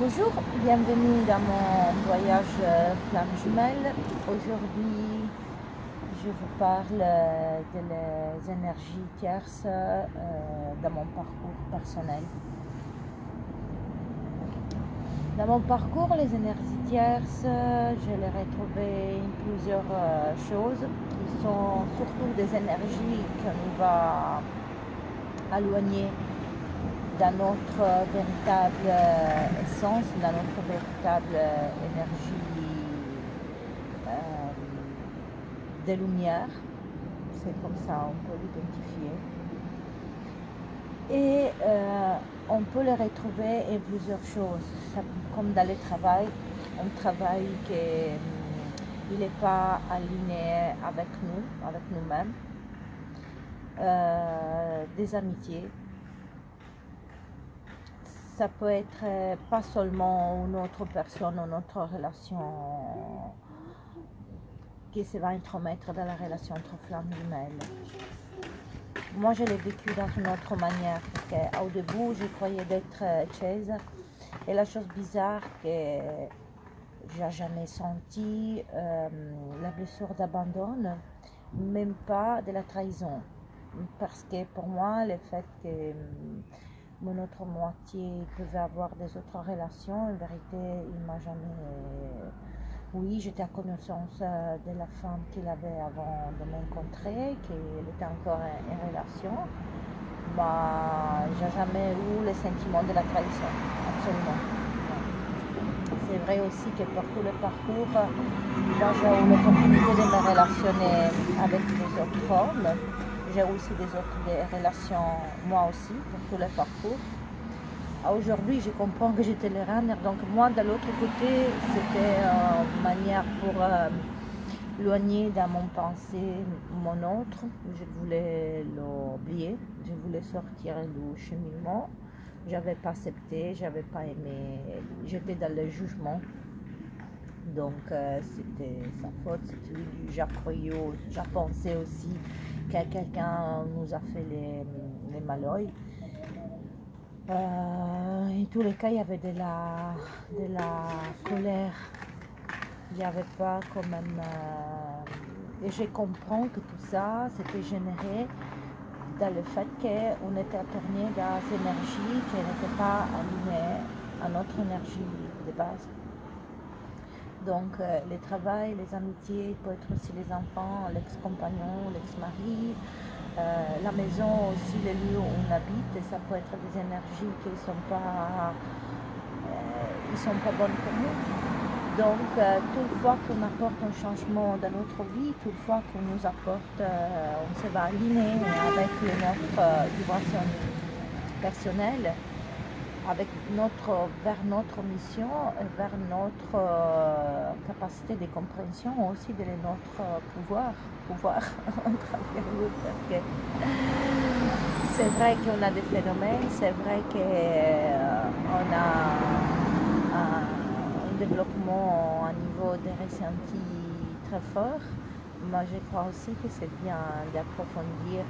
Bonjour, bienvenue dans mon voyage flamme jumelle. Aujourd'hui, je vous parle de les énergies tierces dans mon parcours personnel. Dans mon parcours, les énergies tierces, je les retrouvais plusieurs choses qui sont surtout des énergies qui nous va éloigner dans notre véritable essence, dans notre véritable énergie des lumières. C'est comme ça on peut l'identifier. Et on peut les retrouver en plusieurs choses. Comme dans le travail, un travail qui n'est pas aligné avec nous, avec nous-mêmes. Des amitiés. Ça peut être pas seulement une autre personne, une autre relation qui se va intromettre dans la relation entre flammes jumelles. Moi, je l'ai vécu dans une autre manière, parce qu'au début, je croyais d'être chaise. Et la chose bizarre que j'ai jamais senti la blessure d'abandon, même pas de la trahison. Parce que pour moi, le fait que mon autre moitié pouvait avoir des autres relations, en vérité, il m'a jamais... Oui, j'étais à connaissance de la femme qu'il avait avant de m'rencontrer, qu'il était encore en relation, mais j'ai jamais eu le sentiment de la trahison, absolument. C'est vrai aussi que pour tout le parcours, moi j'ai eu l'opportunité de me relationner avec des autres hommes. J'ai aussi des relations, moi aussi, pour tout le parcours. Aujourd'hui, je comprends que j'étais le runner. Donc moi, de l'autre côté, c'était une manière pour éloigner dans mon pensée mon autre. Je voulais l'oublier, je voulais sortir du cheminement. Je n'avais pas accepté, je n'avais pas aimé, j'étais dans le jugement. Donc c'était sa faute, c'était lui. J'ai cru, j'ai pensé aussi que quelqu'un nous a fait les malheurs. En tous les cas, il y avait de la colère. Il n'y avait pas quand même... et je comprends que tout ça, c'était généré dans le fait qu'on était attorné dans des énergies qui n'étaient pas alignées à notre énergie de base. Donc, le travail, les amitiés, il peut être aussi les enfants, l'ex-compagnon, l'ex-mari, la maison aussi, les lieux où on habite, et ça peut être des énergies qui ne sont pas bonnes pour nous. Donc, toutefois qu'on apporte un changement dans notre vie, toutefois qu'on nous apporte, on se va aligner avec notre vibration personnelle, vers notre mission, vers notre capacité de compréhension, aussi de notre pouvoir en travers nous, parce que c'est vrai qu'on a des phénomènes, c'est vrai qu'on a un développement à niveau de ressenti très fort. Moi, je crois aussi que c'est bien d'approfondir.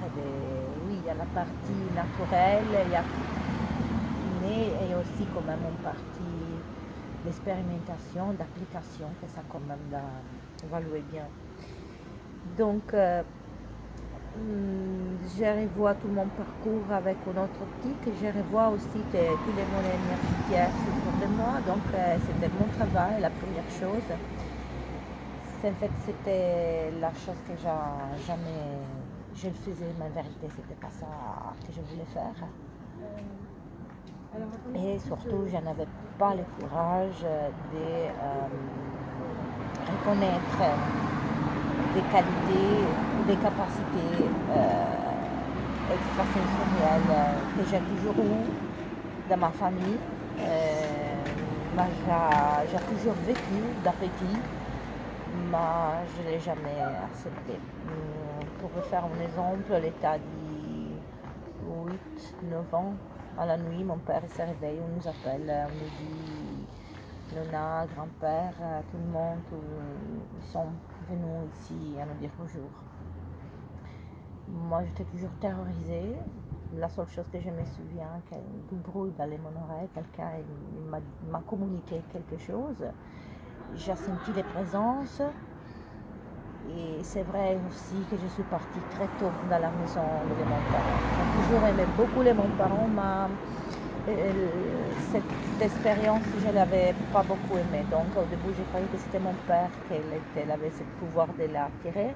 Oui, il y a la partie naturelle, il y a et aussi quand même une partie d'expérimentation, d'application, que ça quand même évaluer bien. Donc, je revois tout mon parcours avec une autre optique. Je revois aussi que tous les mots énergétiques autour de moi. Donc, c'était mon travail, la première chose. En fait, c'était la chose que jamais je le faisais, mais en vérité, c'était pas ça que je voulais faire. Et surtout, je n'avais pas le courage de reconnaître des qualités ou des capacités extrasensorielles que j'ai toujours eues dans ma famille. J'ai toujours vécu d'appétit, mais je ne l'ai jamais accepté. Pour vous faire un exemple, l'état de 8-9 ans, à la nuit, mon père se réveille, on nous appelle, on nous dit, Nona, grand-père, tout le monde, ils sont venus ici à nous dire bonjour. Moi, j'étais toujours terrorisée. la seule chose que je me souviens, du bruit dans mon oreille, quelqu'un m'a communiqué quelque chose. J'ai senti les présences. Et c'est vrai aussi que je suis partie très tôt dans la maison de mon parent. J'ai toujours aimé beaucoup mon parent, mais cette expérience, je ne l'avais pas beaucoup aimée. Donc au début, je croyais que c'était mon père qui avait ce pouvoir de l'attirer.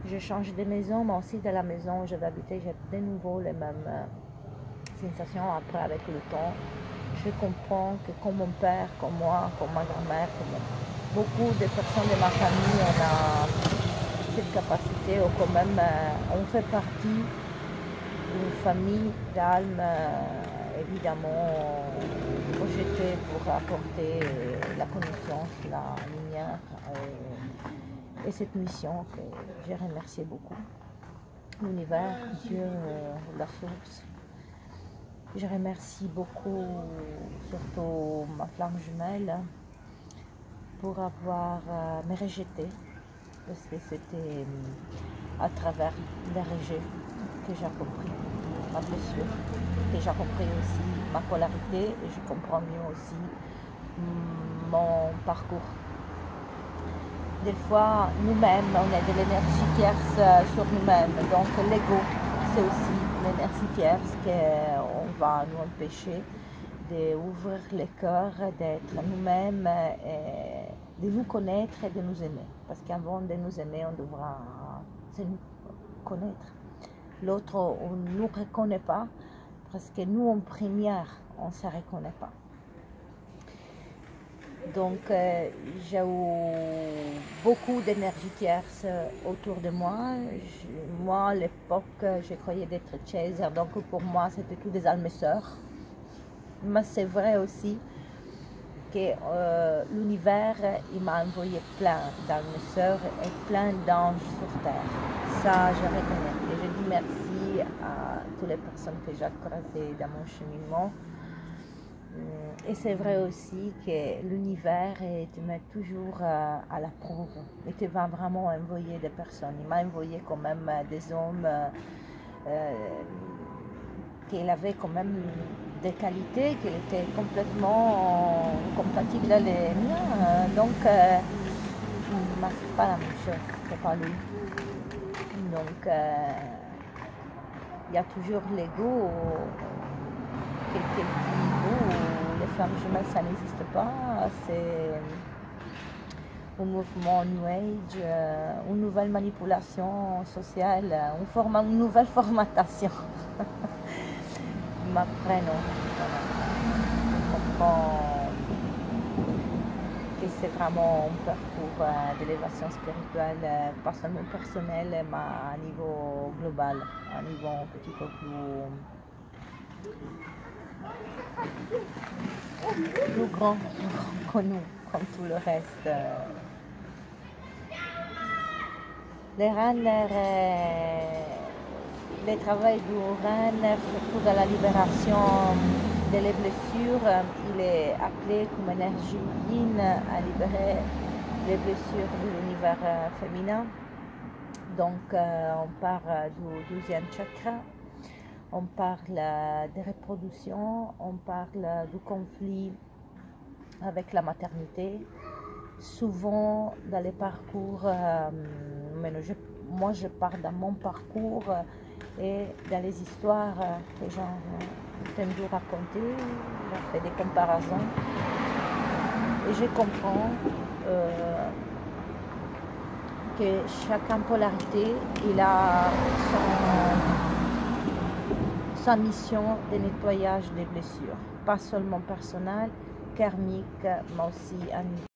Je change de maison, mais aussi de la maison où j'avais habité, j'ai de nouveau les mêmes sensations. Après, avec le temps, je comprends que comme mon père, comme moi, comme ma grand-mère, comme beaucoup de personnes de ma famille, on a cette capacité, ou quand même on fait partie d'une famille d'âmes évidemment projetées pour apporter la connaissance, la lumière et cette mission que j'ai remercié beaucoup. L'univers, Dieu, la source. Je remercie beaucoup surtout ma flamme jumelle pour avoir me rejeté, parce que c'était à travers les rejets que j'ai compris ma blessure, que j'ai compris aussi ma polarité, et je comprends mieux aussi mon parcours. Des fois, nous-mêmes, on a de l'énergie tierce sur nous-mêmes, donc l'ego, c'est aussi l'énergie tierce qu'on va nous empêcher d'ouvrir le cœur, d'être nous-mêmes, de nous connaître et de nous aimer. Parce qu'avant de nous aimer, on devra se connaître. L'autre, on ne nous reconnaît pas, parce que nous, en première, on ne se reconnaît pas. Donc, j'ai eu beaucoup d'énergie tierce autour de moi. Moi, à l'époque, je croyais d'être chaser, donc pour moi, c'était tous des âmes sœurs. Mais c'est vrai aussi que l'univers, il m'a envoyé plein d'âmes sœurs et plein d'anges sur terre. Ça, je reconnais. Et je dis merci à toutes les personnes que j'ai croisées dans mon cheminement. Et c'est vrai aussi que l'univers te met toujours à la prouve. Et tu vas vraiment envoyer des personnes. Il m'a envoyé quand même des hommes qui avaient quand même des qualités, qui étaient complètement compatibles avec les miens. Donc, c'est pas la même chose, c'est pas lui. Donc, il y a toujours l'ego, quelqu'un qui les flammes jumelles, ça n'existe pas. C'est un mouvement New Age, une nouvelle manipulation sociale, une nouvelle formatation. Ma prénom. Je comprends que c'est vraiment un parcours d'élévation spirituelle, pas seulement personnel, mais à niveau global, à niveau un petit peu plus grand que nous, comme tout le reste. Les runners, le travail du runner, surtout dans la libération des blessures, il est appelé comme énergie yin à libérer les blessures de l'univers féminin. Donc, on parle du 12e chakra. On parle de reproduction, on parle du conflit avec la maternité. Souvent, dans les parcours, moi je parle dans mon parcours et dans les histoires que j'ai entendu raconter, j'ai fait des comparaisons. Et je comprends que chaque polarité, il a sa mission de nettoyage des blessures, pas seulement personnelle, karmique, mais aussi à niveau